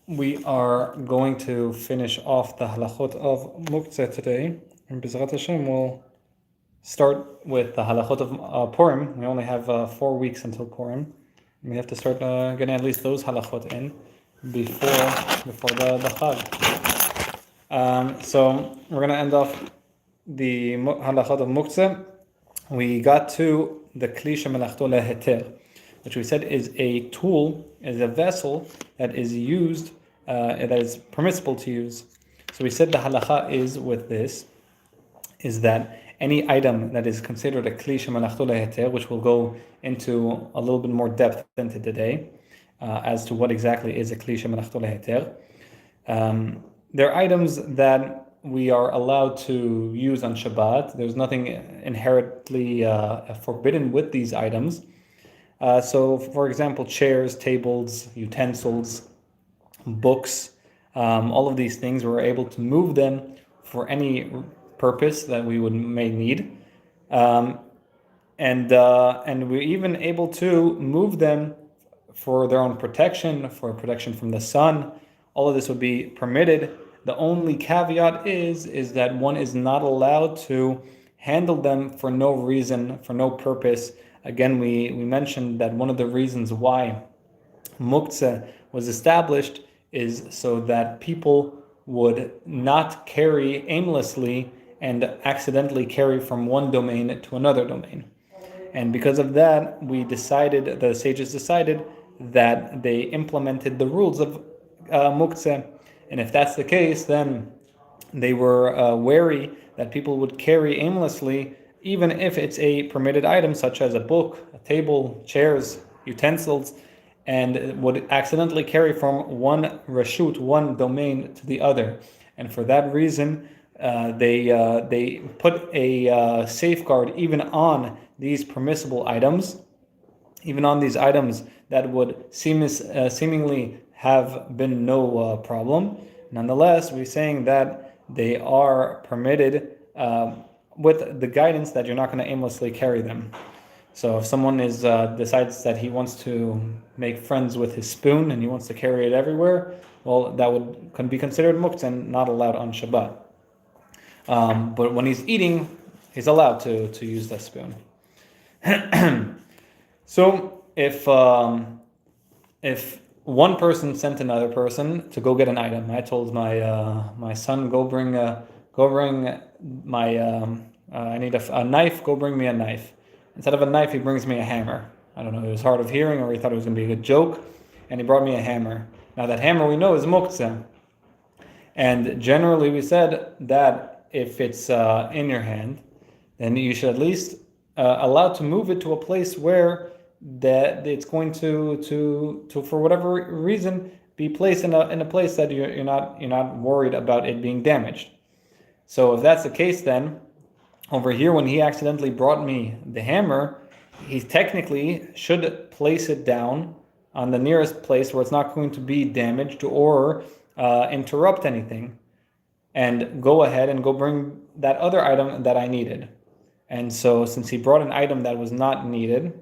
We are going to finish off the halachot of Muktzeh today, and B'ezrat Hashem we'll start with the halachot of Purim. We only have 4 weeks until Purim. We have to start getting at least those halachot in before the Chag. So we're going to end off the halachot of Muktzeh. We got to the Kli Shemelachto Leheter, which we said is a tool, is a vessel that is used, that is permissible to use. So we said the halacha is with this, is that any item that is considered a Kli Shemelachto Leheter, which we'll go into a little bit more depth into today, as to what exactly is a Kli Shemelachto Leheter. They're items that we are allowed to use on Shabbat. There's nothing inherently forbidden with these items. So, for example, chairs, tables, utensils, books, all of these things, we're able to move them for any purpose that we may need. And we're even able to move them for their own protection, for protection from the sun. All of this would be permitted. The only caveat is that one is not allowed to handle them for no reason, for no purpose. Again, we mentioned that one of the reasons why Muktzeh was established is so that people would not carry aimlessly and accidentally carry from one domain to another domain. And because of that, the sages decided that they implemented the rules of Muktzeh. And if that's the case, then they were wary that people would carry aimlessly, even if it's a permitted item such as a book, a table, chairs, utensils, and would accidentally carry from one reshut, one domain, to the other. And for that reason, they put a safeguard even on these permissible items, even on these items that would seemingly have been no problem. Nonetheless, we're saying that they are permitted with the guidance that you're not going to aimlessly carry them. So if someone decides that he wants to make friends with his spoon and he wants to carry it everywhere, well, that can be considered muktzeh and not allowed on Shabbat. But when he's eating, he's allowed to use that spoon. So if one person sent another person to go get an item, I told my son, I need a knife, go bring me a knife. Instead of a knife, he brings me a hammer. I don't know, he was hard of hearing or he thought it was going to be a good joke, and he brought me a hammer. Now that hammer we know is muktzeh. And generally we said that if it's in your hand, then you should at least allow to move it to a place where that it's going to for whatever reason be placed in a place that you're not worried about it being damaged. So if that's the case, then over here when he accidentally brought me the hammer, he technically should place it down on the nearest place where it's not going to be damaged or interrupt anything, and go ahead and go bring that other item that I needed. And so since he brought an item that was not needed,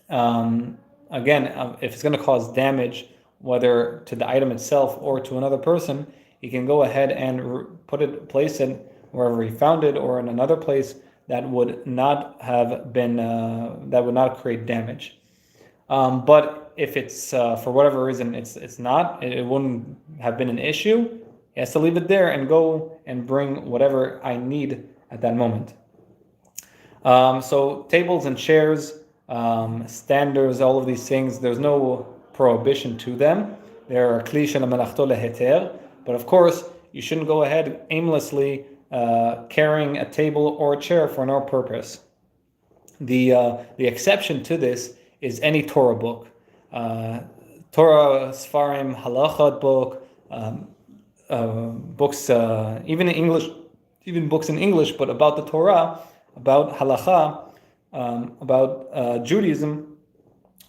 if it's going to cause damage, whether to the item itself or to another person, he can go ahead and place it wherever he found it or in another place that would not have been, that would not create damage. But if it's for whatever reason it wouldn't have been an issue, he has to leave it there and go and bring whatever I need at that moment. So tables and chairs, standards, all of these things, there's no prohibition to them. They're Kli Shemelachto Leheter, but of course you shouldn't go ahead aimlessly carrying a table or a chair for no purpose. The exception to this is any Torah book, Torah, Sfarim, halachot book, books, even in English, even books in English, but about the Torah, about halacha, about Judaism.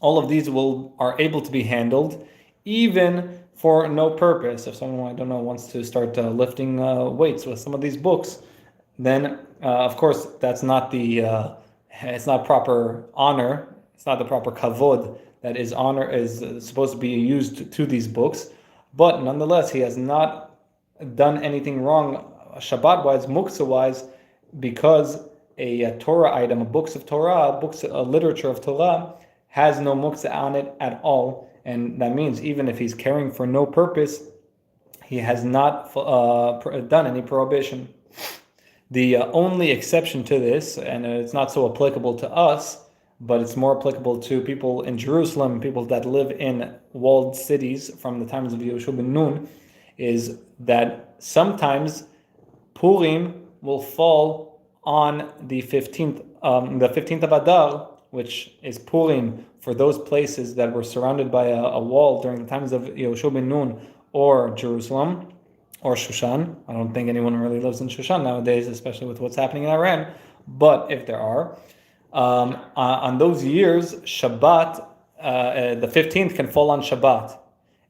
All of these are able to be handled, even for no purpose. If someone, wants to start lifting weights with some of these books, then of course that's not it's not proper honor, it's not the proper kavod that is supposed to be used to these books, but nonetheless he has not done anything wrong Shabbat-wise, Muktzeh-wise, because a Torah item, a books of Torah, a literature of Torah, has no Muktzeh on it at all, and that means even if he's caring for no purpose, he has not done any prohibition. The only exception to this, and it's not so applicable to us, but it's more applicable to people in Jerusalem, people that live in walled cities from the times of Yehoshua ben Nun, is that sometimes Purim will fall on the 15th of Adar, which is Purim for those places that were surrounded by a wall during the times of Yehoshua ben Nun or Jerusalem or Shushan. I don't think anyone really lives in Shushan nowadays, especially with what's happening in Iran. But if there are, on those years, Shabbat, the 15th can fall on Shabbat.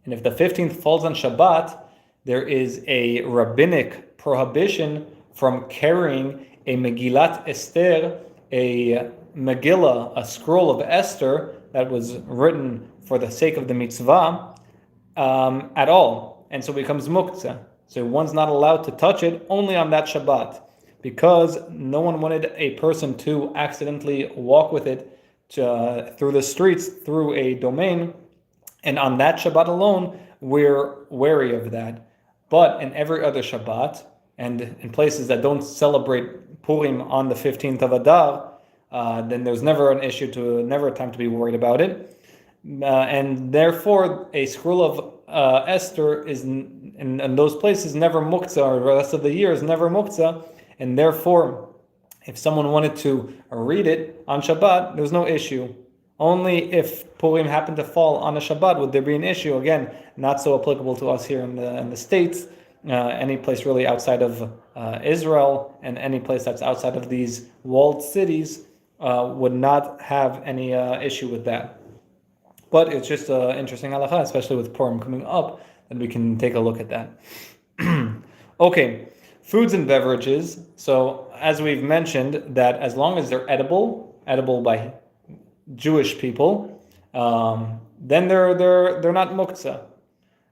And if the 15th falls on Shabbat, there is a rabbinic prohibition from carrying a Megillat Esther, a Megillah, a scroll of Esther that was written for the sake of the mitzvah, at all. And so it becomes Muktzeh. So one's not allowed to touch it only on that Shabbat, because no one wanted a person to accidentally walk with it through the streets, through a domain. And on that Shabbat alone, we're wary of that. But in every other Shabbat, and in places that don't celebrate Purim on the 15th of Adar, then there's never never a time to be worried about it. And therefore, a scroll of Esther is in those places never Muktzeh, or the rest of the year is never Muktzeh. And therefore, if someone wanted to read it on Shabbat, there's no issue. Only if Purim happened to fall on a Shabbat would there be an issue. Again, not so applicable to us here in the States. Any place really outside of Israel and any place that's outside of these walled cities would not have any issue with that. But it's just an interesting halakha, especially with Purim coming up, that we can take a look at that. Okay, foods and beverages. So as we've mentioned, that as long as they're edible by Jewish people, then they're not Muktzeh.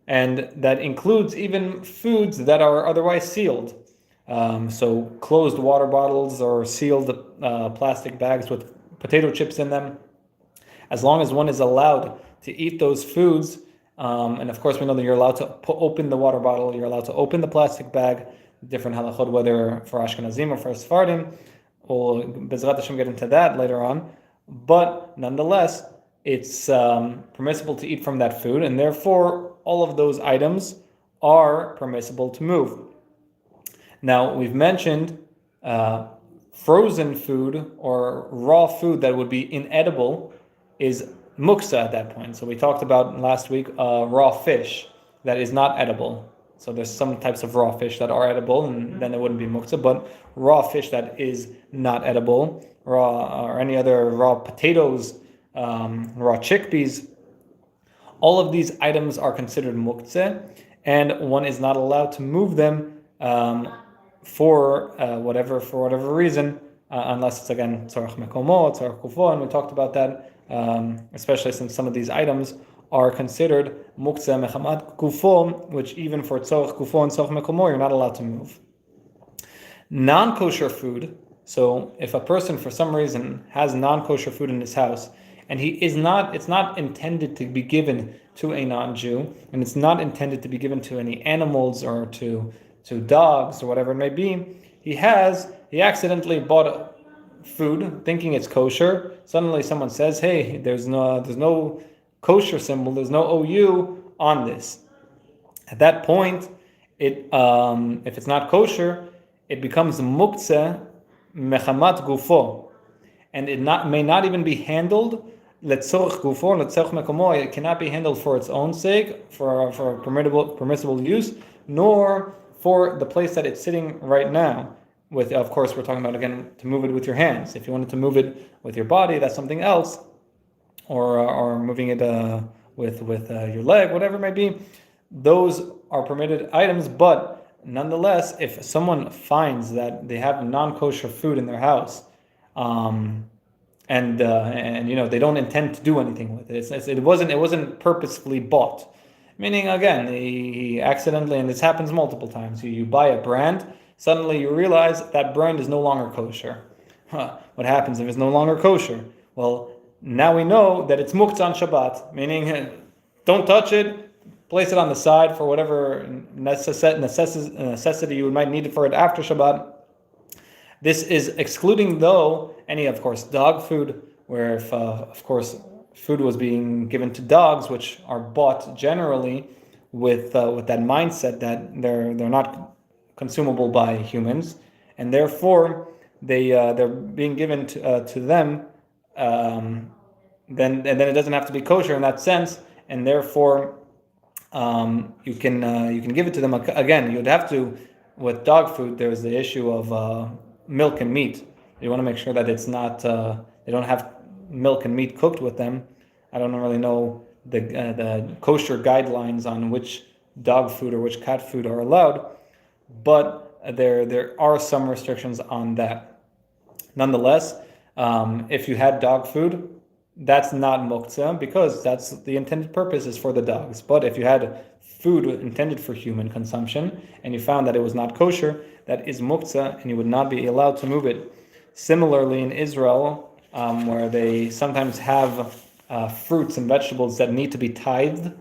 And that includes even foods that are otherwise sealed. So closed water bottles or sealed plastic bags with potato chips in them. As long as one is allowed to eat those foods, and of course we know that you're allowed to open the water bottle, you're allowed to open the plastic bag, different halachot, whether for Ashkenazim or for Sephardim. We'll Bezrat Hashem get into that later on. But nonetheless, it's permissible to eat from that food, and therefore all of those items are permissible to move. Now, we've mentioned frozen food or raw food that would be inedible is Muktzeh at that point. So we talked about last week raw fish that is not edible. So there's some types of raw fish that are edible, and then it wouldn't be Muktzeh, but raw fish that is not edible, raw or any other raw potatoes, raw chickpeas, all of these items are considered Muktzeh, and one is not allowed to move them for whatever reason, unless it's again tzarech mekomo, tzarech kufo, and we talked about that, especially since some of these items are considered Muktzeh mechamat kufo, which even for tzarech kufo and tzarech mekomo you're not allowed to move. Non-kosher food. So if a person for some reason has non-kosher food in his house, and it's not intended to be given to a non-Jew, and it's not intended to be given to any animals or to dogs or whatever it may be, he accidentally bought food thinking it's kosher. Suddenly someone says, hey, there's no kosher symbol, there's no OU on this. At that point, if it's not kosher, it becomes Muktzeh mechamat gufo, and it may not even be handled letzorech gufo, letzorech mekomo. It cannot be handled for its own sake, for permissible use, nor for the place that it's sitting right now. With, of course, we're talking about again to move it with your hands. If you wanted to move it with your body, that's something else, or moving it with your leg, whatever it may be. Those are permitted items, but nonetheless, if someone finds that they have non-kosher food in their house, and and they don't intend to do anything with it. It wasn't purposefully bought. Meaning, again, he accidentally, and this happens multiple times. You buy a brand, suddenly you realize that brand is no longer kosher. What happens if it's no longer kosher? Well, now we know that it's muktzeh on Shabbat, meaning don't touch it, place it on the side for whatever necessity you might need for it after Shabbat. This is excluding, though, any, of course, dog food, where if, of course, food was being given to dogs, which are bought generally with that mindset that they're not consumable by humans, and therefore they're being given to them. Then it doesn't have to be kosher in that sense, and therefore you can give it to them. Again, you'd have to, with dog food, there's the issue of milk and meat. You want to make sure that it's not they don't have milk and meat cooked with them. I don't really know the kosher guidelines on which dog food or which cat food are allowed, but there are some restrictions on that. Nonetheless, if you had dog food, that's not muktzeh, because that's the intended purpose is for the dogs. But if you had food intended for human consumption and you found that it was not kosher, that is muktzeh, and you would not be allowed to move it. Similarly, in Israel, where they sometimes have fruits and vegetables that need to be tithed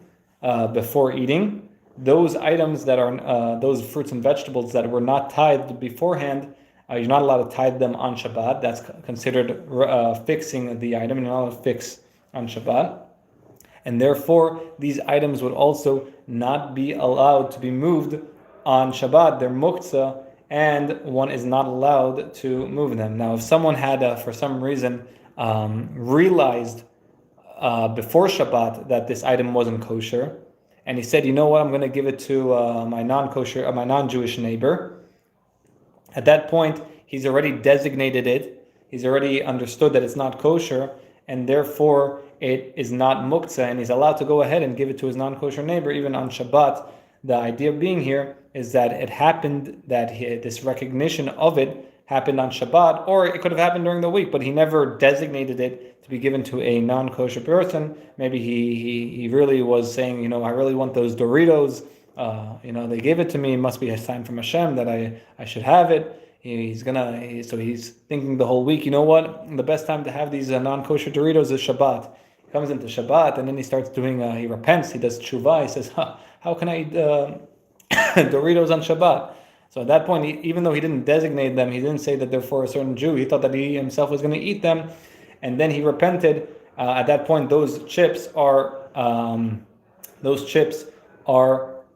before eating, those items that are those fruits and vegetables that were not tithed beforehand, you're not allowed to tithe them on Shabbat. That's considered fixing the item. You're not allowed to fix on Shabbat. And therefore, these items would also not be allowed to be moved on Shabbat. They're muktzeh, and one is not allowed to move them. Now, if someone had, for some reason, realized before Shabbat that this item wasn't kosher, and he said, you know what, I'm going to give it to my non-kosher, my non-Jewish neighbor. At that point, he's already designated it. He's already understood that it's not kosher, and therefore it is not muktzeh, and he's allowed to go ahead and give it to his non-kosher neighbor, even on Shabbat. The idea being here is that it happened, that this recognition of it happened on Shabbat, or it could have happened during the week, but he never designated it to be given to a non-kosher person. Maybe he really was saying, I really want those Doritos. They gave it to me. It must be a sign from Hashem that I should have it. He's thinking the whole week, you know what? The best time to have these non-kosher Doritos is Shabbat. He comes into Shabbat and then he starts doing, he repents, he does tshuva, he says, how can I eat Doritos on Shabbat? So at that point, even though he didn't designate them, he didn't say that they're for a certain Jew, he thought that he himself was going to eat them, and then he repented. At that point, those chips are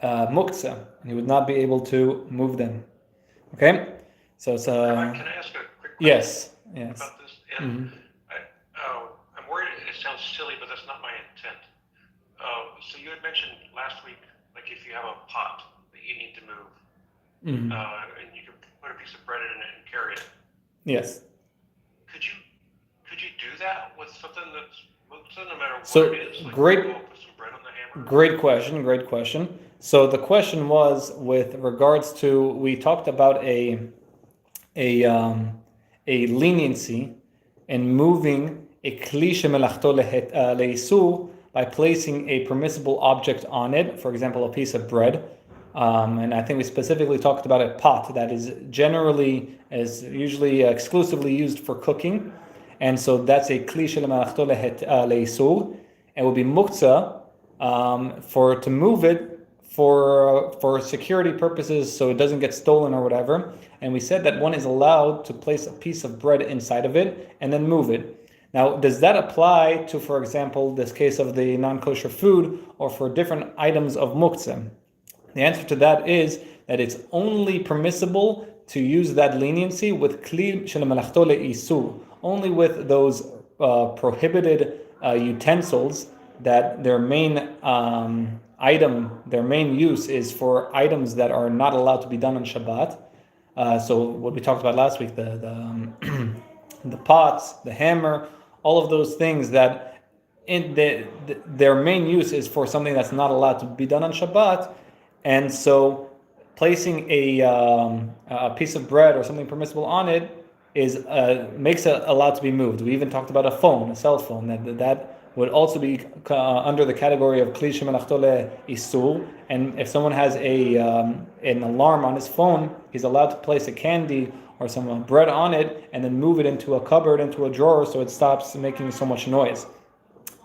muktzeh, and he would not be able to move them. Okay? So it's Can I ask a quick question yes. about this? And I'm worried it sounds silly, but that's not my intent. So you had mentioned last week, like if you have a pot that you need to move, and you can put a piece of bread in it and carry it. Yes. Could you do that with something that's muktzeh, no matter what it is? Like Great. Put some bread on the hammer. Great question. So the question was with regards to, we talked about a leniency in moving a Kli Shemelachto Leheter by placing a permissible object on it, for example, a piece of bread. And I think we specifically talked about a pot that is usually exclusively used for cooking. And so that's a Kli Shemelachto Leheter. It will be muktzeh to move it for security purposes, so it doesn't get stolen or whatever. And we said that one is allowed to place a piece of bread inside of it and then move it. Now, does that apply to, for example, this case of the non-kosher food, or for different items of muktzeh? The answer to that is that it's only permissible to use that leniency with Kli Shemelachto Leheter, only with those prohibited utensils that their main use is for items that are not allowed to be done on Shabbat. So what we talked about last week, the pots, the hammer, all of those things that their main use is for something that's not allowed to be done on Shabbat. And so placing a piece of bread or something permissible on it is makes it allowed to be moved. We even talked about a phone, a cell phone, that would also be under the category of Kli Shemelachto Leheter. And if someone has an alarm on his phone, he's allowed to place a candy or some bread on it and then move it into a cupboard, into a drawer, so it stops making so much noise.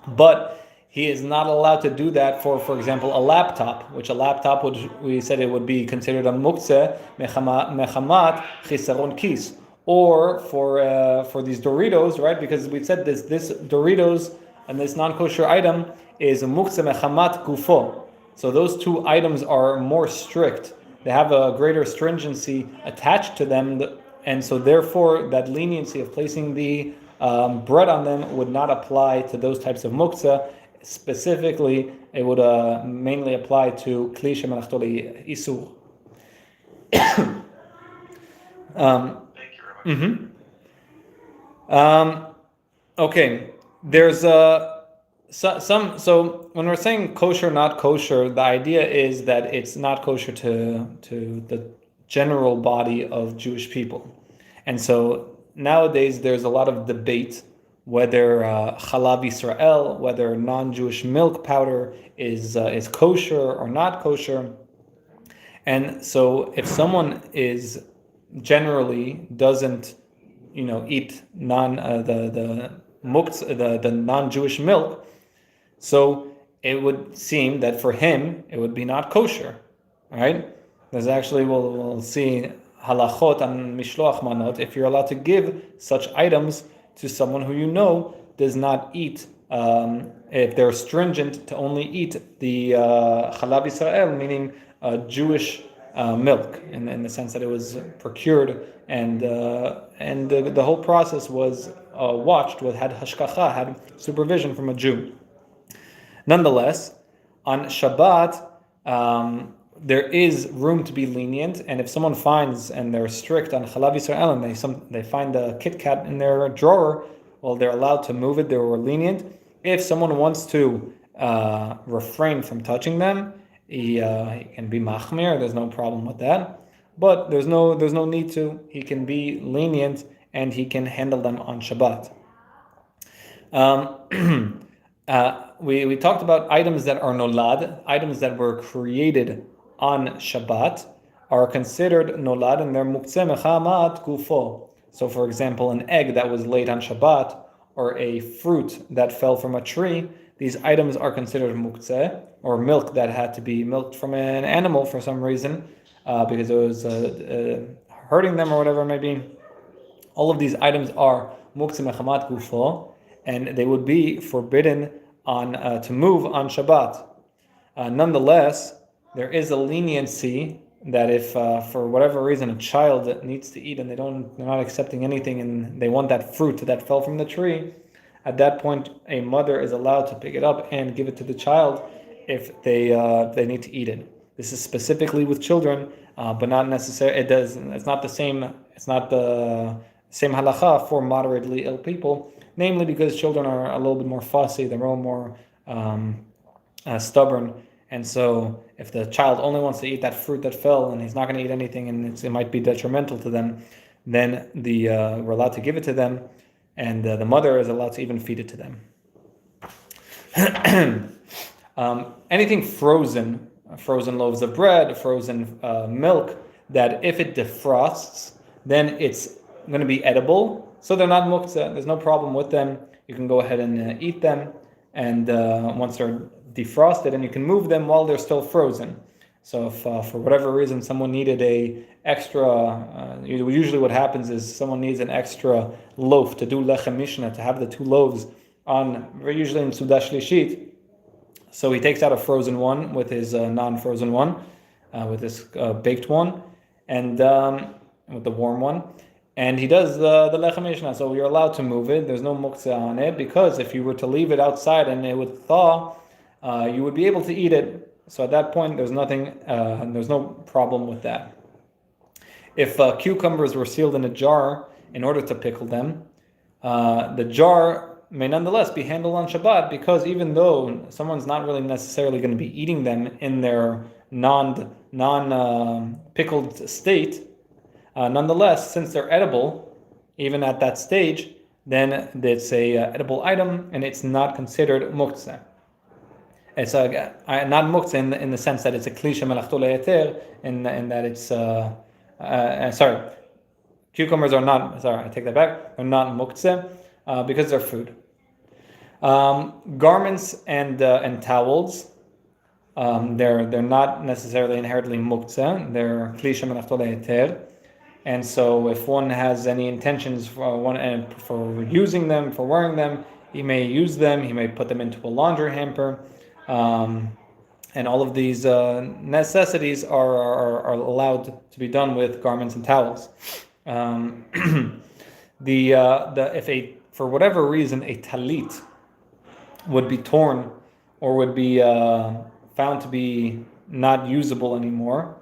But he is not allowed to do that for example, a laptop, which a laptop, we said it would be considered a Muktzeh, mechamat, chiseron kis. Or for these Doritos, right? Because we said this Doritos and this non-kosher item is a Muktzeh mechamat gufo. So those two items are more strict. They have a greater stringency attached to them, and so therefore that leniency of placing the bread on them would not apply to those types of Muktzeh. Specifically, it would mainly apply to Kli Shemelachto Leheter. Thank you, Rabbi. Okay, there's some. So when we're saying kosher, not kosher, the idea is that it's not kosher to the general body of Jewish people, and so nowadays there's a lot of debate whether Chalav Yisrael, whether non-Jewish milk powder is kosher or not kosher. And so if someone is generally doesn't, eat the non-Jewish milk, so it would seem that for him it would be not kosher, right? There's actually, we'll see halachot on mishloach manot, if you're allowed to give such items to someone who does not eat, if they're stringent to only eat the Chalav Yisrael, meaning Jewish milk, in the sense that it was procured and the whole process was watched, had hashkacha, had supervision from a Jew. Nonetheless, on Shabbat, there is room to be lenient, and if someone finds and they're strict on Chalav Yisrael and they find a Kit Kat in their drawer, well, they're allowed to move it. They were lenient. If someone wants to refrain from touching them, he can be machmir. There's no problem with that. But there's no need to. He can be lenient and he can handle them on Shabbat. We talked about items that are nolad, items that were created on Shabbat are considered nolad, and they're Muktzeh mechamat gufo. So for example, an egg that was laid on Shabbat or a fruit that fell from a tree, these items are considered Muktzeh, or milk that had to be milked from an animal for some reason because it was hurting them or whatever it may be. All of these items are Muktzeh mechamat gufo, and they would be forbidden to move on Shabbat. Nonetheless, there is a leniency that if for whatever reason a child needs to eat and they're not accepting anything and they want that fruit that fell from the tree, at that point a mother is allowed to pick it up and give it to the child if they need to eat it. This is specifically with children, but not necessarily. It's not the same. It's not the same halacha for moderately ill people. Namely, because children are a little bit more fussy, they're a little more stubborn, and so if the child only wants to eat that fruit that fell and he's not going to eat anything and it might be detrimental to them, then we're allowed to give it to them, and the mother is allowed to even feed it to them. Anything frozen loaves of bread, frozen milk, that if it defrosts, then it's going to be edible. So they're not muktzeh. There's no problem with them. You can go ahead and eat them, and once they're defrosted, and you can move them while they're still frozen. So if for whatever reason someone needed a extra, usually what happens is someone needs an extra loaf to do lechem mishnah, to have the two loaves on, usually in Sudah Shlishit. So he takes out a frozen one with his non-frozen one, with this baked one, and with the warm one. And he does the lechem mishnah, so you're allowed to move it. There's no muktzeh on it, because if you were to leave it outside and it would thaw, you would be able to eat it. So at that point, there's no problem with that. If cucumbers were sealed in a jar in order to pickle them, the jar may nonetheless be handled on Shabbat, because even though someone's not really necessarily going to be eating them in their non pickled state, nonetheless, since they're edible, even at that stage, then it's a edible item and it's not considered muktzeh. It's not muktzeh in the sense that it's a Kli Shemelachto Leheter, in that it's sorry, cucumbers are not. Sorry, I take that back. They're not muktzeh because they're food. Garments and towels. They're not necessarily inherently muktzeh. They're Kli Shemelachto Leheter. And so if one has any intentions for using them, for wearing them, he may use them, he may put them into a laundry hamper. And all of these necessities are allowed to be done with garments and towels. If for whatever reason a talit would be torn or would be found to be not usable anymore,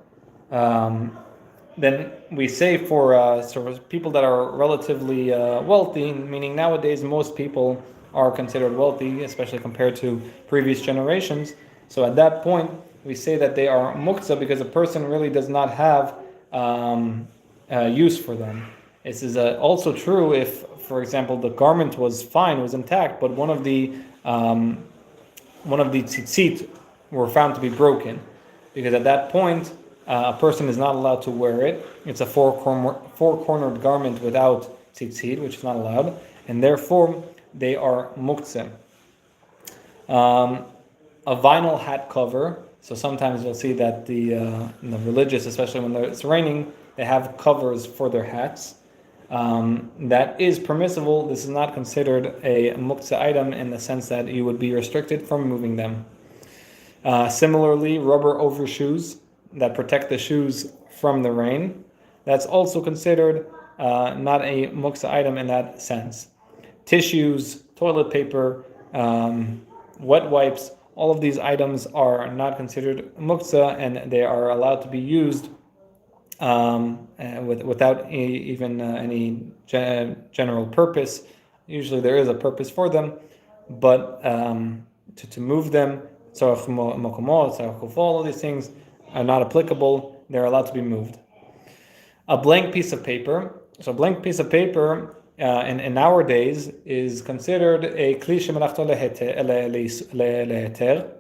then we say for sort of people that are relatively wealthy, meaning nowadays most people are considered wealthy, especially compared to previous generations. So at that point, we say that they are muktzeh because a person really does not have use for them. This is also true if, for example, the garment was fine, was intact, but one of the tzitzit were found to be broken, because at that point a person is not allowed to wear it. It's a four-cornered garment without tzitzit, which is not allowed, and therefore they are muktzeh. A vinyl hat cover. So sometimes you'll see that the religious, especially when it's raining, they have covers for their hats. That is permissible. This is not considered a muktzeh item in the sense that you would be restricted from moving them. Similarly, rubber overshoes that protect the shoes from the rain. That's also considered not a muktzeh item in that sense. Tissues, toilet paper, wet wipes, all of these items are not considered muktzeh, and they are allowed to be used without even any general purpose. Usually there is a purpose for them, but to move them, all of these things are not applicable. They're allowed to be moved. A blank piece of paper. So a blank piece of paper in our days is considered a Kli Shemelachto Leheter.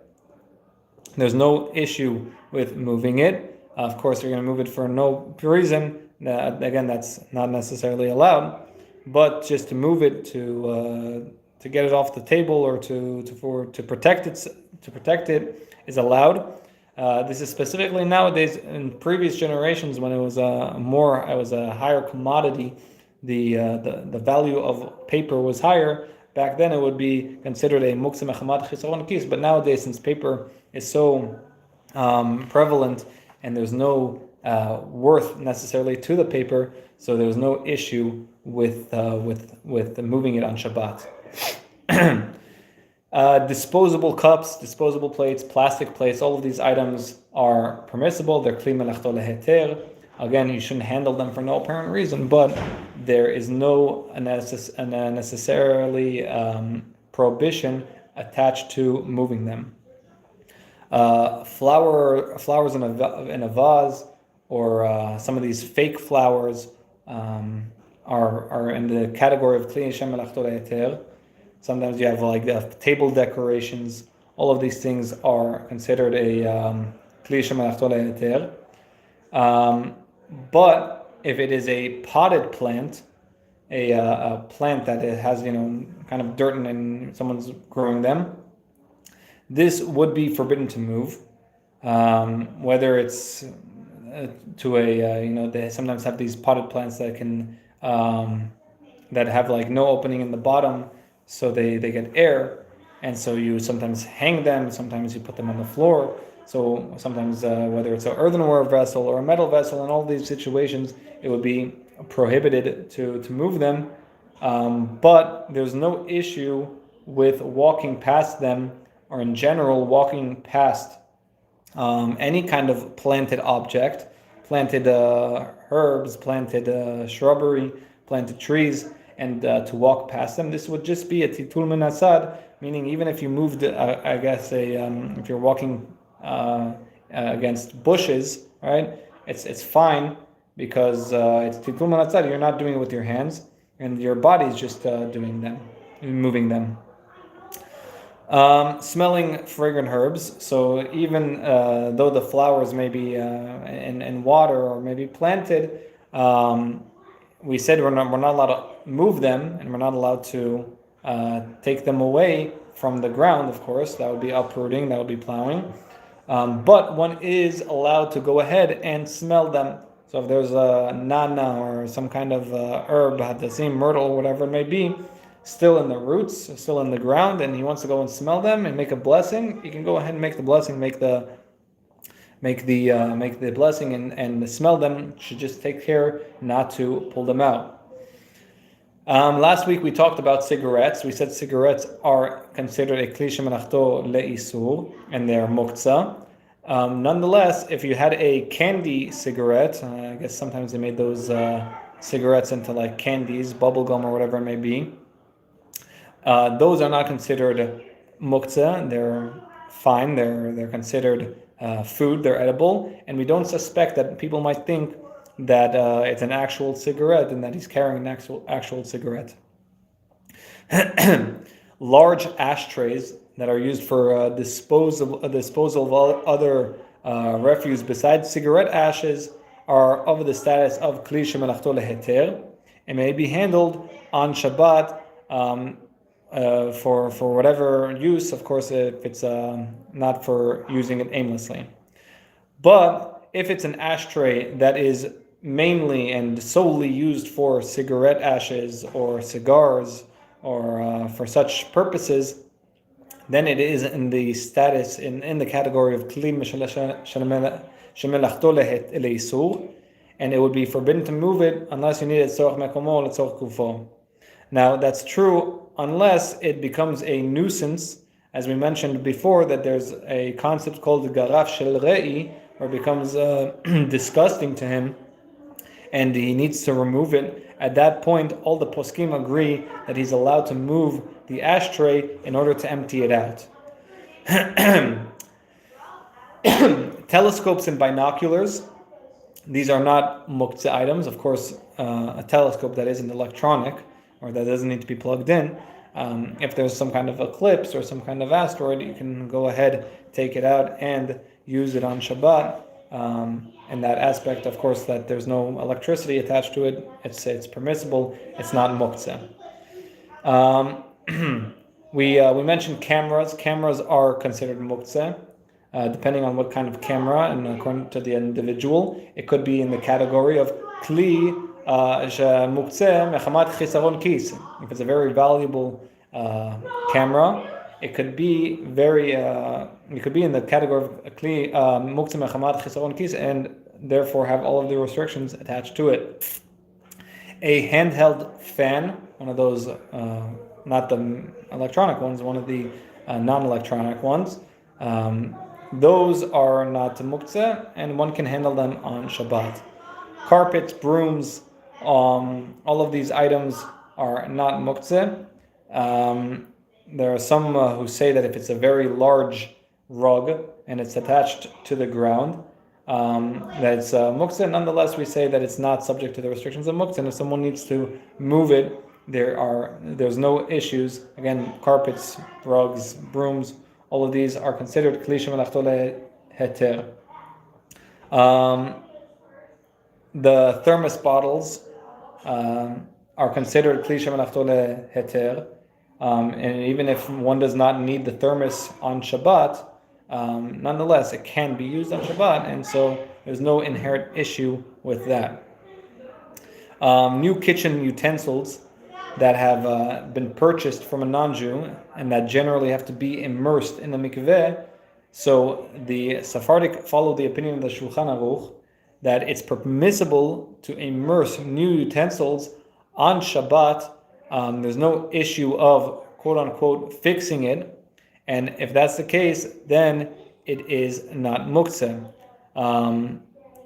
There's no issue with moving it. Of course, you're going to move it for no reason. Again, that's not necessarily allowed. But just to move it to get it off the table or to protect it is allowed. This is specifically nowadays. In previous generations, when it was a higher commodity, the value of paper was higher. Back then, it would be considered a Muktzeh mechamat chiseron kis. But nowadays, since paper is so prevalent and there's no worth necessarily to the paper, so there's no issue with moving it on Shabbat. Disposable cups, disposable plates, plastic plates, all of these items are permissible. They're Kli Shemelachto Leheter. Again, you shouldn't handle them for no apparent reason, but there is no necessarily prohibition attached to moving them. Flowers in a vase, or some of these fake flowers are in the category of Kli Shemelachto Leheter. Sometimes you have like the table decorations. All of these things are considered a Kli Shemelachto Leheter. But if it is a potted plant, a plant that it has kind of dirt and someone's growing them, this would be forbidden to move. Whether it's to they sometimes have these potted plants that can that have like no opening in the bottom, so they get air, and so you sometimes hang them, sometimes you put them on the floor. So sometimes whether it's an earthenware vessel or a metal vessel, in all these situations, it would be prohibited to move them. But there's no issue with walking past them, or in general walking past any kind of planted object, planted herbs, planted shrubbery, planted trees, and to walk past them. This would just be a titul min asad, meaning even if you moved, if you're walking against bushes, right? It's fine, because it's titul min asad. You're not doing it with your hands. and your body's just doing them, moving them. Smelling fragrant herbs. So even though the flowers may be in water or maybe planted, we said we're not allowed to move them, and we're not allowed to take them away from the ground. Of course, that would be uprooting, that would be plowing. But one is allowed to go ahead and smell them. So if there's a nana or some kind of herb, hadassim, myrtle, whatever it may be, still in the roots, still in the ground, and he wants to go and smell them and make a blessing, he can go ahead and make the blessing, make the blessing and smell them. Should just take care not to pull them out. Last week we talked about cigarettes. We said cigarettes are considered a Kli Shemelachto Leheter, and they're Muktzeh. Nonetheless, if you had a candy cigarette, I guess sometimes they made those cigarettes into like candies, bubble gum or whatever it may be, those are not considered Muktzeh. They're fine. They're considered food. They're edible, and we don't suspect that people might think that it's an actual cigarette and that he's carrying an actual cigarette. Large ashtrays that are used for disposal of other refuse besides cigarette ashes are of the status of Kli Shemelachto Leheter and may be handled on Shabbat for whatever use, of course, if it's not for using it aimlessly. But if it's an ashtray that is mainly and solely used for cigarette ashes or cigars or for such purposes, then it is in the status, in the category of Kli Shemelachto Leheter, and it would be forbidden to move it unless you need it tzorech mekomo letzorech gufo. Now that's true unless it becomes a nuisance, as we mentioned before, that there's a concept called garaf shel re'i, where it becomes disgusting to him, and he needs to remove it. At that point, all the poskim agree that he's allowed to move the ashtray in order to empty it out. Telescopes and binoculars, these are not Muktzeh items. Of course, a telescope that isn't electronic or that doesn't need to be plugged in, if there's some kind of eclipse or some kind of asteroid, you can go ahead, take it out and use it on Shabbat. In that aspect, of course, that there's no electricity attached to it, it's permissible, it's not Muktzeh. We mentioned cameras. Cameras are considered Muktzeh, depending on what kind of camera and according to the individual. It could be in the category of Kli Muktzeh mechamat chiseron kis. If it's a very valuable camera, it could be in the category of Kli Muktzeh mechamat chiseron kis, and therefore have all of the restrictions attached to it. A handheld fan, one of those, not the electronic ones, one of the non-electronic ones, those are not Muktzeh, and one can handle them on Shabbat. Carpets, brooms, all of these items are not Muktzeh. There are some who say that if it's a very large rug and it's attached to the ground, that it's Muktzeh. Nonetheless, we say that it's not subject to the restrictions of Muktzeh, and if someone needs to move it, there's no issues. Again, carpets, rugs, brooms, all of these are considered Kli Shemelachto Leheter. The thermos bottles are considered Kli Shemelachto Leheter, and even if one does not need the thermos on Shabbat, nonetheless it can be used on Shabbat, and so there's no inherent issue with that. New kitchen utensils that have been purchased from a non-Jew and that generally have to be immersed in the mikveh. So the Sephardic follow the opinion of the Shulchan Aruch that it's permissible to immerse new utensils on Shabbat. There's no issue of quote-unquote fixing it, and if that's the case, then it is not Muktzeh.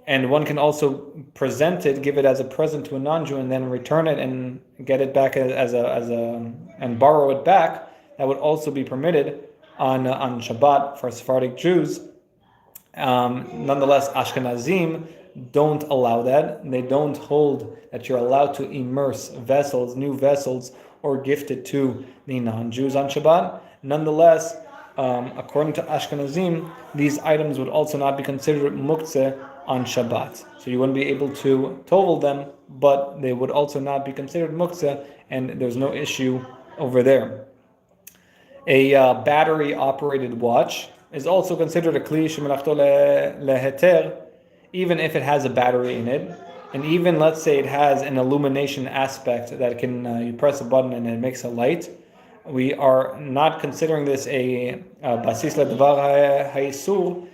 And one can also present it, give it as a present to a non-Jew, and then return it and get it back and borrow it back. That would also be permitted on Shabbat for Sephardic Jews. Nonetheless, Ashkenazim don't allow that. They don't hold that you're allowed to immerse vessels, new vessels, or gift it to the non-Jews on Shabbat. Nonetheless, according to Ashkenazim, these items would also not be considered muktzeh on Shabbat. So you wouldn't be able to tovel them, but they would also not be considered muktzeh, and there's no issue over there. A battery-operated watch is also considered a Kli Shemelachto Leheter, even if it has a battery in it. And even, let's say, it has an illumination aspect that can, you press a button and it makes a light. We are not considering this a basis ledavar ha'isur,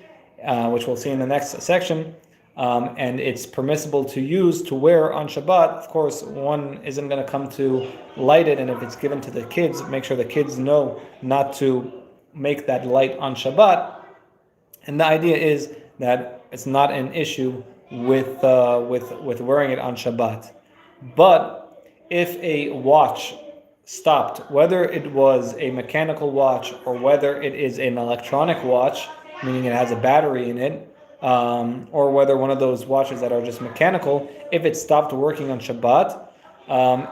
which we'll see in the next section. And it's permissible to use, to wear on Shabbat. Of course, one isn't going to come to light it, and if it's given to the kids, make sure the kids know not to make that light on Shabbat. And the idea is that it's not an issue with wearing it on Shabbat. But if a watch stopped, whether it was a mechanical watch or whether it is an electronic watch, meaning it has a battery in it, or whether one of those watches that are just mechanical, if it stopped working on Shabbat,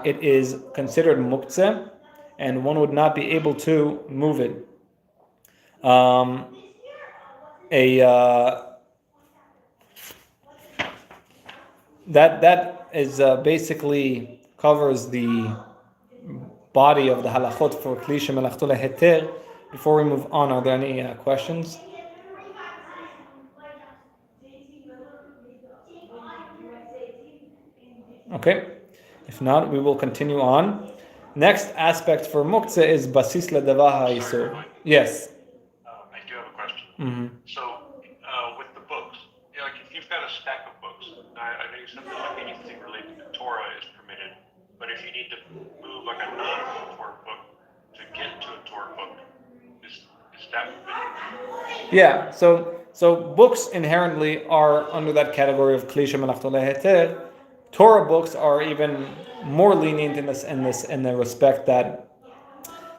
it is considered muktzeh, and one would not be able to move it. That is basically covers the body of the halachot for Kli Shemelachto Leheter. Before we move on, are there any questions? Okay, if not, we will continue on. Next aspect for Muktzeh is basis ledavar ha'isur. Yes. I do have a question. Mm-hmm. So, with the books, like if you've got a stack of books, I know you said that like anything related to Torah is permitted, but if you need to move like a non-Torah book to get to a Torah book, is that permitted? Yeah. So books inherently are under that category of Kli Shemelachto Leheter. Torah books are even more lenient in the respect that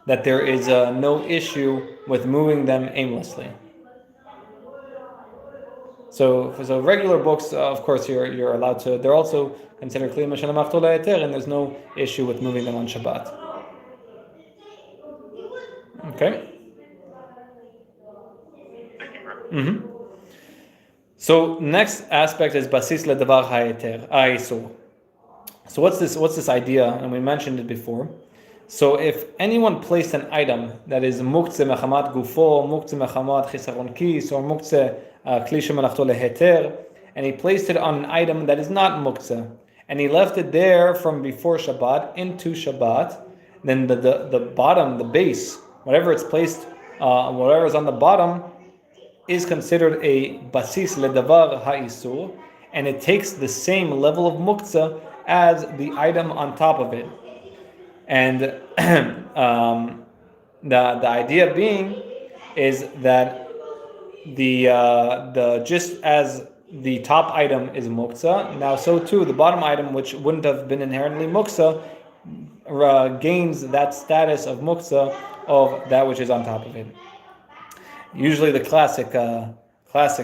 there is no issue with moving them aimlessly. So regular books, of course, you're allowed to. They're also considered Kli Shemelachto Leheter, and there's no issue with moving them on Shabbat. Okay. Mm-hmm. So next aspect is basis ledavar ha'isur. So what's this idea? And we mentioned it before. So if anyone placed an item that is muktzeh mechamat gufo, muktzeh mechamat chiseron kis, or muktzeh Kli Shemelachto Leheter, and he placed it on an item that is not muktzeh, and he left it there from before Shabbat into Shabbat, then the bottom, the base, whatever it's placed, whatever is on the bottom, is considered a basis ledavar ha'isur, and it takes the same level of muktzeh as the item on top of it. And the idea being is that the just as the top item is muktzeh, now so too the bottom item, which wouldn't have been inherently muktzeh, gains that status of muktzeh of that which is on top of it. Usually the classic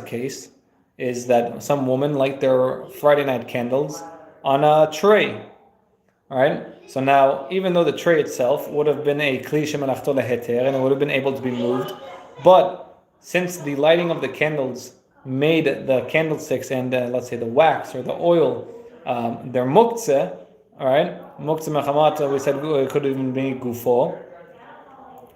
case is that some woman light their Friday night candles on a tray. All right. So now, even though the tray itself would have been a Kli Shemelachto Leheter and it would have been able to be moved, but since the lighting of the candles made the candlesticks and let's say the wax or the oil, they're muktzeh. All right. Muktzeh mechamat, we said it could even be gufo.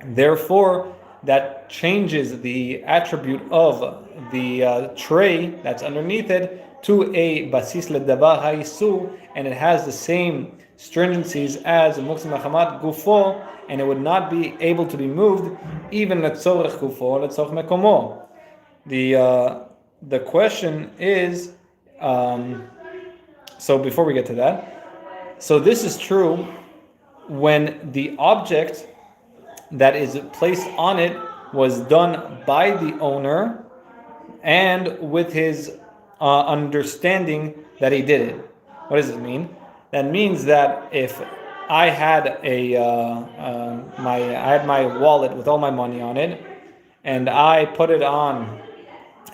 Therefore, that changes the attribute of the tray that's underneath it to a basis ledavar ha'isur, and it has the same stringencies as muktzeh mechamat gufo, and it would not be able to be moved even letzorech gufo, letzorech mekomo. The question is, so before we get to that, so this is true when the object that is placed on it was done by the owner and with his understanding that he did it. What does it mean? That means that if I had my wallet with all my money on it, and I put it on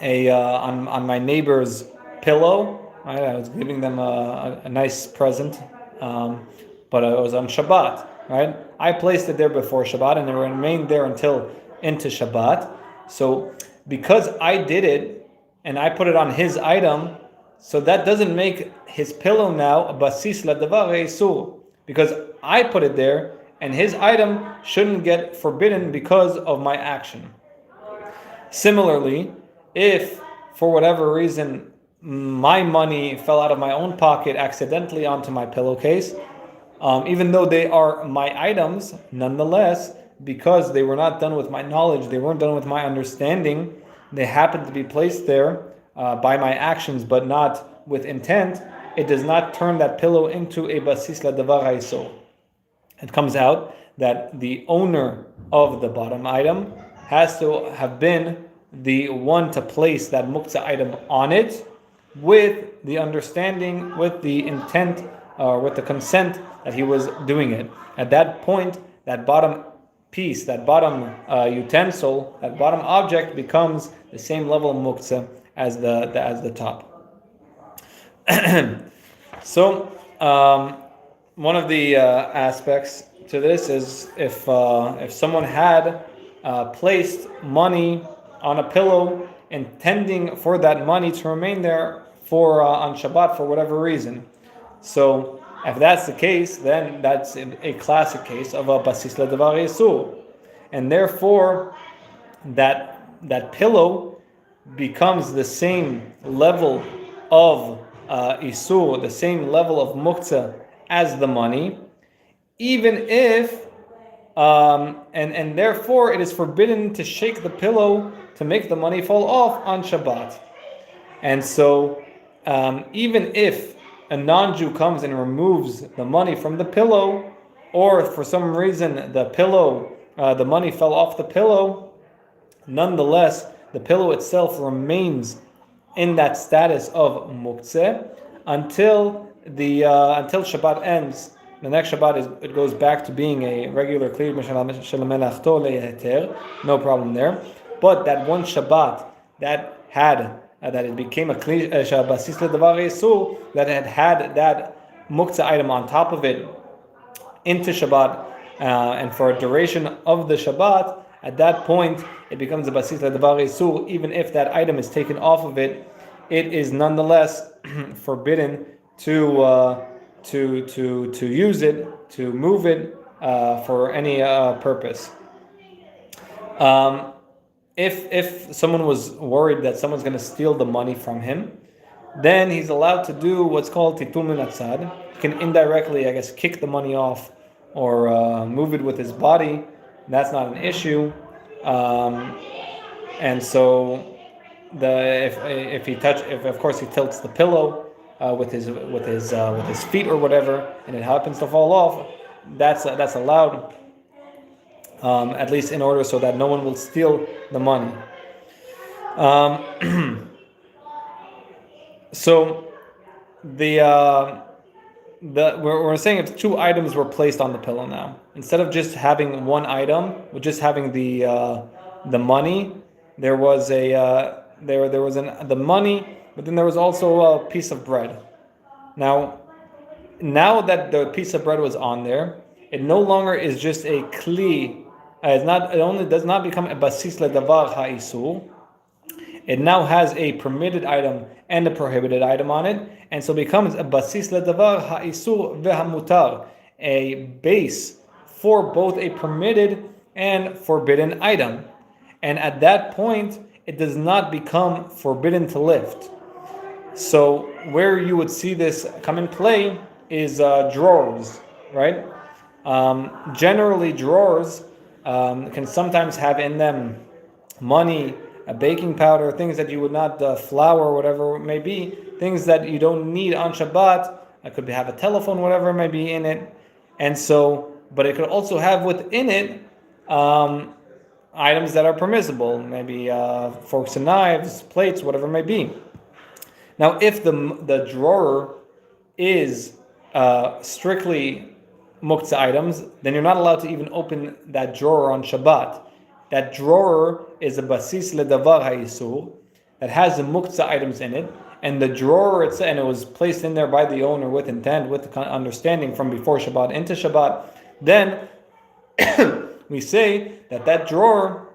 on my neighbor's pillow, Right? I was giving them a nice present, but it was on Shabbat. Right? I placed it there before Shabbat, and it remained there until into Shabbat. So because I did it and I put it on his item, so that doesn't make his pillow now a basis ledavar isur, because I put it there and his item shouldn't get forbidden because of my action. Similarly, if for whatever reason my money fell out of my own pocket accidentally onto my pillowcase, even though they are my items, nonetheless, because they were not done with my knowledge, they weren't done with my understanding, they happened to be placed there by my actions, but not with intent, it does not turn that pillow into a basis ledavar isur. It comes out that the owner of the bottom item has to have been the one to place that muktzeh item on it with the understanding, with the intent, with the consent that he was doing it. At that point, that bottom piece, that bottom utensil, that bottom object becomes the same level of muktzeh as the top. So, one of the aspects to this is if someone had placed money on a pillow intending for that money to remain there for on Shabbat for whatever reason. So if that's the case, then that's a classic case of a basis ledavar isur, and therefore that pillow becomes the same level of isur, the same level of muktzeh as the money, even if and therefore it is forbidden to shake the pillow to make the money fall off on Shabbat. And so even if a non-Jew comes and removes the money from the pillow, or for some reason the pillow, the money fell off the pillow, nonetheless the pillow itself remains in that status of muktzeh until Shabbat ends. The next Shabbat it goes back to being a regular Kli Shemelachto Leheter, no problem there. But that one Shabbat that it became a Kli basis ledavar isur, that had that muktzeh item on top of it into Shabbat, and for a duration of the Shabbat, at that point it becomes a basis ledavar isur. Even if that item is taken off of it, it is nonetheless forbidden to use it, to move it for any purpose. If someone was worried that someone's going to steal the money from him, then he's allowed to do what's called titul min hatzad. He can indirectly, I guess, kick the money off or move it with his body. That's not an issue. And so if of course he tilts the pillow with his feet or whatever, and it happens to fall off, that's allowed, at least in order so that no one will steal the money. So we're saying if two items were placed on the pillow now, instead of just having one item, with just having the money, there was the money, but then there was also a piece of bread. Now that the piece of bread was on there, it no longer is just a kli. It only does not become a basis ledavar ha'isur. It now has a permitted item and a prohibited item on it, and so becomes a basis ledavar ha'isur ve'hamutar, a base for both a permitted and forbidden item. And at that point, it does not become forbidden to lift. So where you would see this come in play is drawers, right? Generally, drawers can sometimes have in them money, a baking powder, things that you would not, flour, whatever it may be, things that you don't need on Shabbat. It could have a telephone, whatever may be in it. And so, but it could also have within it items that are permissible, maybe forks and knives, plates, whatever it may be. Now, if the drawer is strictly muktzeh items, then you're not allowed to even open that drawer on Shabbat. That drawer is a basis ledavar ha'isur that has the muktzeh items in it, and the drawer and it was placed in there by the owner with intent, with the understanding from before Shabbat into Shabbat, then we say that drawer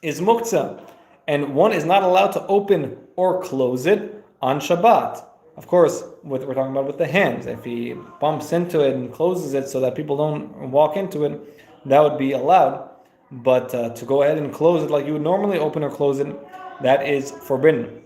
is Muktzeh, and one is not allowed to open or close it on Shabbat. Of course, what we're talking about with the hands, if he bumps into it and closes it so that people don't walk into it, that would be allowed. But to go ahead and close it like you would normally open or close it, that is forbidden.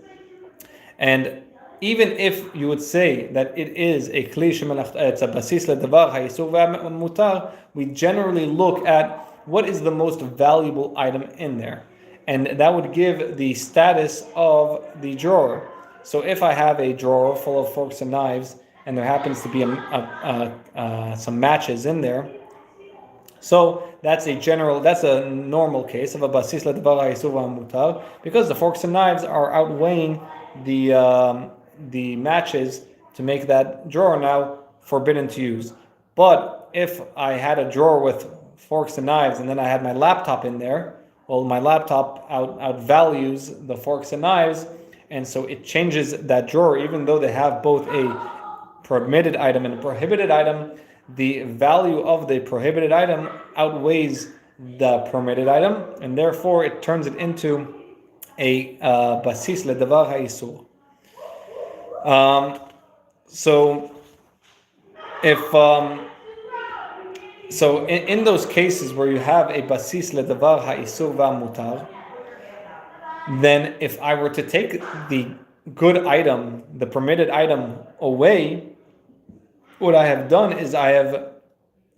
And even if you would say that it is a Kli Shemelachto, it's a basis ledavar ha'isur mutar, we generally look at what is the most valuable item in there, and that would give the status of the drawer. So if I have a drawer full of forks and knives, and there happens to be some matches in there, so that's a normal case of a basis ledavar ha'isur mutar, because the forks and knives are outweighing the matches to make that drawer now forbidden to use. But if I had a drawer with forks and knives, and then I had my laptop in there, well, my laptop outvalues the forks and knives, and so it changes that drawer. Even though they have both a permitted item and a prohibited item, the value of the prohibited item outweighs the permitted item, and therefore it turns it into a basis ledavar ha'isur. So if so in those cases where you have a basis ledavar ha'isur va'mutar, then if I were to take the good item, the permitted item, away, what I have done is I have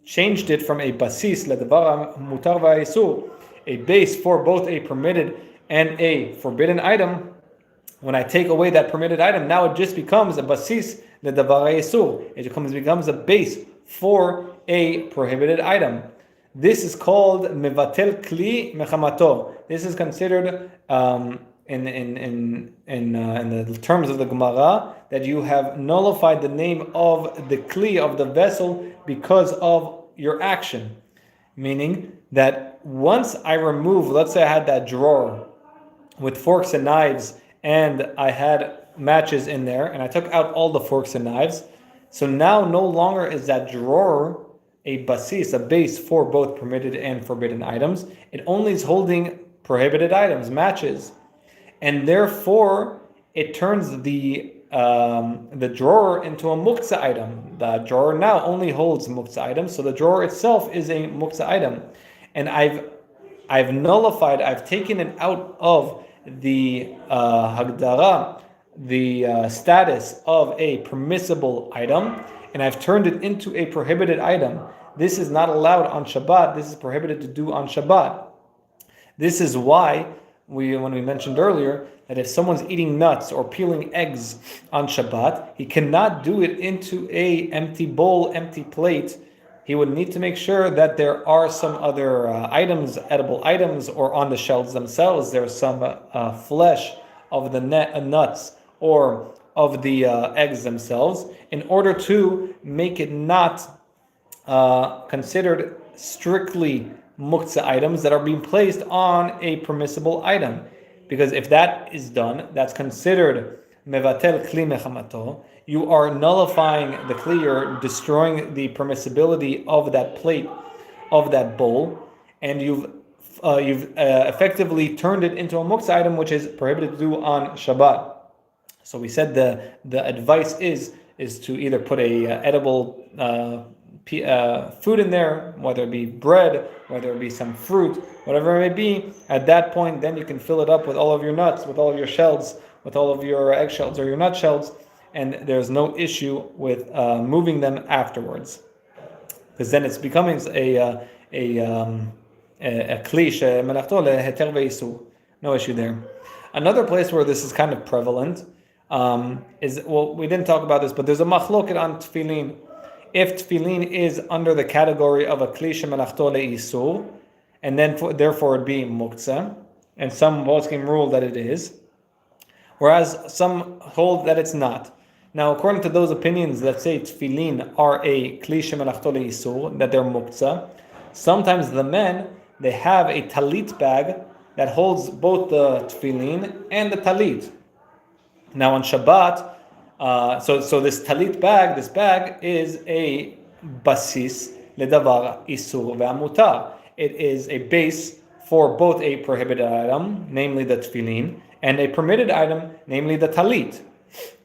changed it from a basis ledavar mutar va'isur, a base for both a permitted and a forbidden item. When I take away that permitted item, now it just becomes a basis ledavar ha'isur. It becomes a base for a prohibited item. This is called mevatel kli mechamato. This is considered in the terms of the Gemara that you have nullified the name of the kli, of the vessel, because of your action. Meaning that once I remove, let's say I had that drawer with forks and knives, and I had matches in there, and I took out all the forks and knives, so now no longer is that drawer a basis, a base for both permitted and forbidden items. It only is holding prohibited items, matches, and therefore it turns the drawer into a Muktzeh item. The drawer now only holds Muktzeh items, so the drawer itself is a Muktzeh item, and I've nullified, I've taken it out of the hagdara, the status of a permissible item, and I've turned it into a prohibited item. This is not allowed on Shabbat. This is prohibited to do on Shabbat. This is why when we mentioned earlier that if someone's eating nuts or peeling eggs on Shabbat, he cannot do it into a empty bowl, empty plate. He would need to make sure that there are some other items, edible items, or on the shelves themselves, there's some flesh of the nuts or of the eggs themselves, in order to make it not considered strictly Muktzeh items that are being placed on a permissible item. Because if that is done, that's considered mevatel kli mechamato. You are nullifying the kli, you're destroying the permissibility of that plate, of that bowl, and you've effectively turned it into a Muktzeh item, which is prohibited to do on Shabbat. So we said the advice is to either put a edible food in there, whether it be bread, whether it be some fruit, whatever it may be. At that point, then you can fill it up with all of your nuts, with all of your shells, with all of your eggshells or your nut shells, and there's no issue with moving them afterwards, because then it's becoming a Kli Shemelachto Leheter ve'isur. No issue there. Another place where this is kind of prevalent is, well, we didn't talk about this, but there's a machloket on tefillin. If tefillin is under the category of a Kli Shemelachto Leheter, and then therefore it be Muktzeh, and some poskim rule that it is, whereas some hold that it's not. Now, according to those opinions that say tefillin are a Kli Shemelachto Leheter, that they're Muktzeh, sometimes the men, they have a talit bag that holds both the tefillin and the talit. Now on Shabbat, so this talit bag, this bag is a basis ledavar isur ve'amutar. It is a base for both a prohibited item, namely the tefillin, and a permitted item, namely the talit.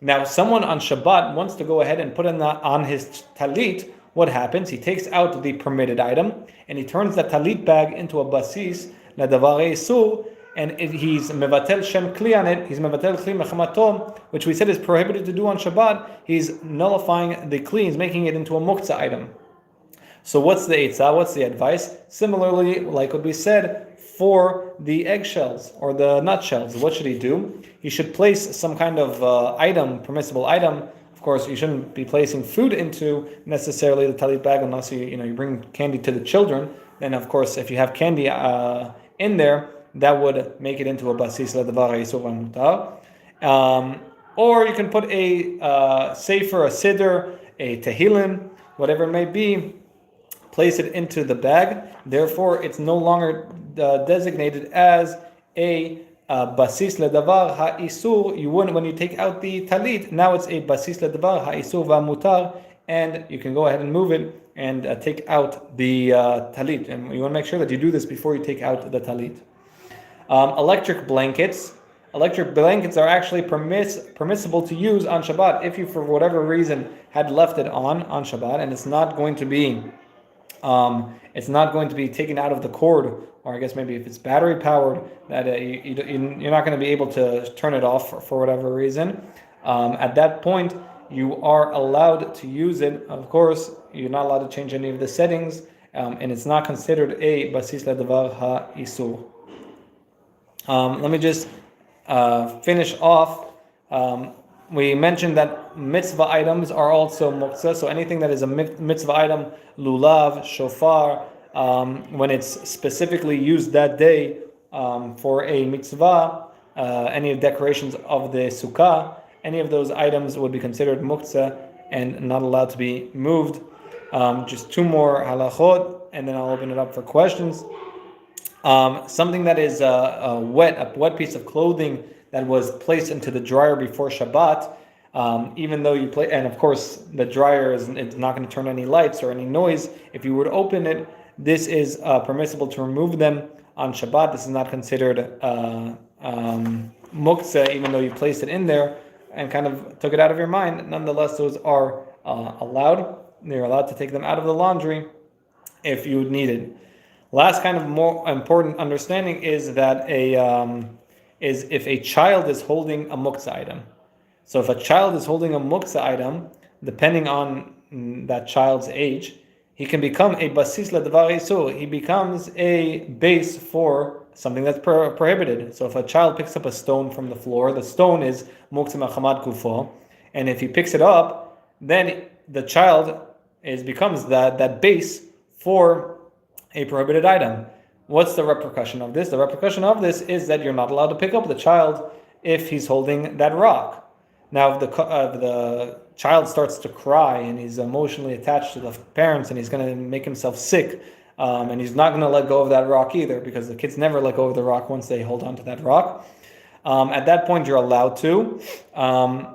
Now, someone on Shabbat wants to go ahead and put on his talit. What happens? He takes out the permitted item and he turns the talit bag into a basis ledavar isur, and he's mevatel shem kli on it. He's mevatel kli mechamatom, which we said is prohibited to do on Shabbat. He's nullifying the kli. He's making it into a muktzeh item. So what's the eitzah? What's the advice? Similarly, like what we said for the eggshells or the nutshells, what should he do? He should place some kind of item, permissible item. Of course, you shouldn't be placing food into necessarily the talit bag unless you bring candy to the children. Then, of course, if you have candy in there, that would make it into a basis ledavar isur mutar. Or you can put a sefer, a siddur, a tefillin, whatever it may be, place it into the bag. Therefore, it's no longer designated as a basis ledavar ha'isur. You wouldn't, when you take out the talit, now it's a basis ledavar ha'isur va'mutar, and you can go ahead and move it and take out the talit. And you want to make sure that you do this before you take out the talit. Electric blankets. Electric blankets are actually permissible to use on Shabbat if you, for whatever reason, had left it on Shabbat, and it's not going to be taken out of the cord, or I guess maybe if it's battery powered, that you're not going to be able to turn it off for whatever reason. At that point, you are allowed to use it. Of course, you're not allowed to change any of the settings, and it's not considered a basis ledavar ha'isur. Let me just finish off. We mentioned that mitzvah items are also muktzeh, so anything that is a mitzvah item, lulav, shofar, when it's specifically used that day for a mitzvah, any decorations of the sukkah, any of those items would be considered muktzeh and not allowed to be moved. Just two more halachot, and then I'll open it up for questions. Something that is a wet piece of clothing that was placed into the dryer before Shabbat, even though you play, and of course the dryer it's not going to turn any lights or any noise. If you were to open it, this is permissible to remove them on Shabbat. This is not considered muktzeh, even though you placed it in there and kind of took it out of your mind. Nonetheless, those are allowed. You're allowed to take them out of the laundry if you need it. Last kind of more important understanding is that is if a child is holding a muktzeh item. So if a child is holding a muktzeh item, depending on that child's age, he can become a basis ledavar isur. He becomes a base for something that's prohibited. So if a child picks up a stone from the floor, the stone is muktzeh mechamat gufo, and if he picks it up, then the child becomes that base for a prohibited item. What's the repercussion of this? The repercussion of this is that you're not allowed to pick up the child if he's holding that rock. Now, if the child starts to cry and he's emotionally attached to the parents and he's going to make himself sick, and he's not going to let go of that rock either, because the kids never let go of the rock once they hold on to that rock. At that point, you're allowed to. And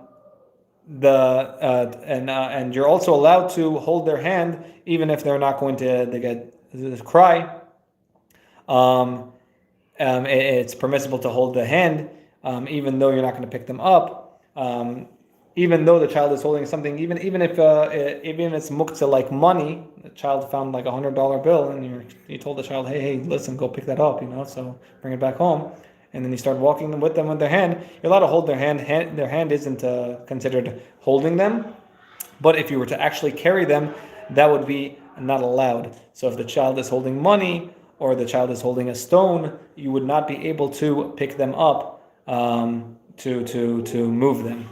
you're also allowed to hold their hand even if they're not going to cry. It's permissible to hold the hand, even though you're not going to pick them up. Even though the child is holding something, even if it's muktzeh like money, the child found like $100 bill, and you told the child, hey, listen, go pick that up, so bring it back home, and then you start walking with them with their hand. You're allowed to hold their hand. Their hand isn't considered holding them, but if you were to actually carry them, that would be not allowed. So if the child is holding money or the child is holding a stone, you would not be able to pick them up to move them.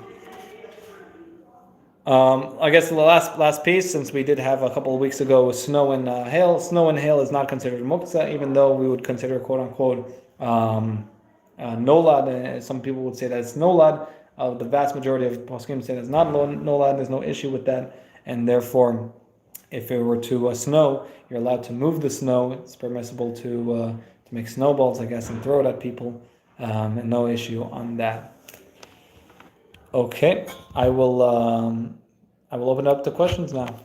I guess the last piece, since we did have a couple of weeks ago, was snow and hail. Snow and hail is not considered muktzeh, even though we would consider quote unquote nolad. Some people would say that it's nolad. The vast majority of poskim say that's not nolad. There's no issue with that, and therefore, if it were to snow, you're allowed to move the snow. It's permissible to make snowballs, I guess, and throw it at people, and no issue on that. Okay, I will open up the questions now.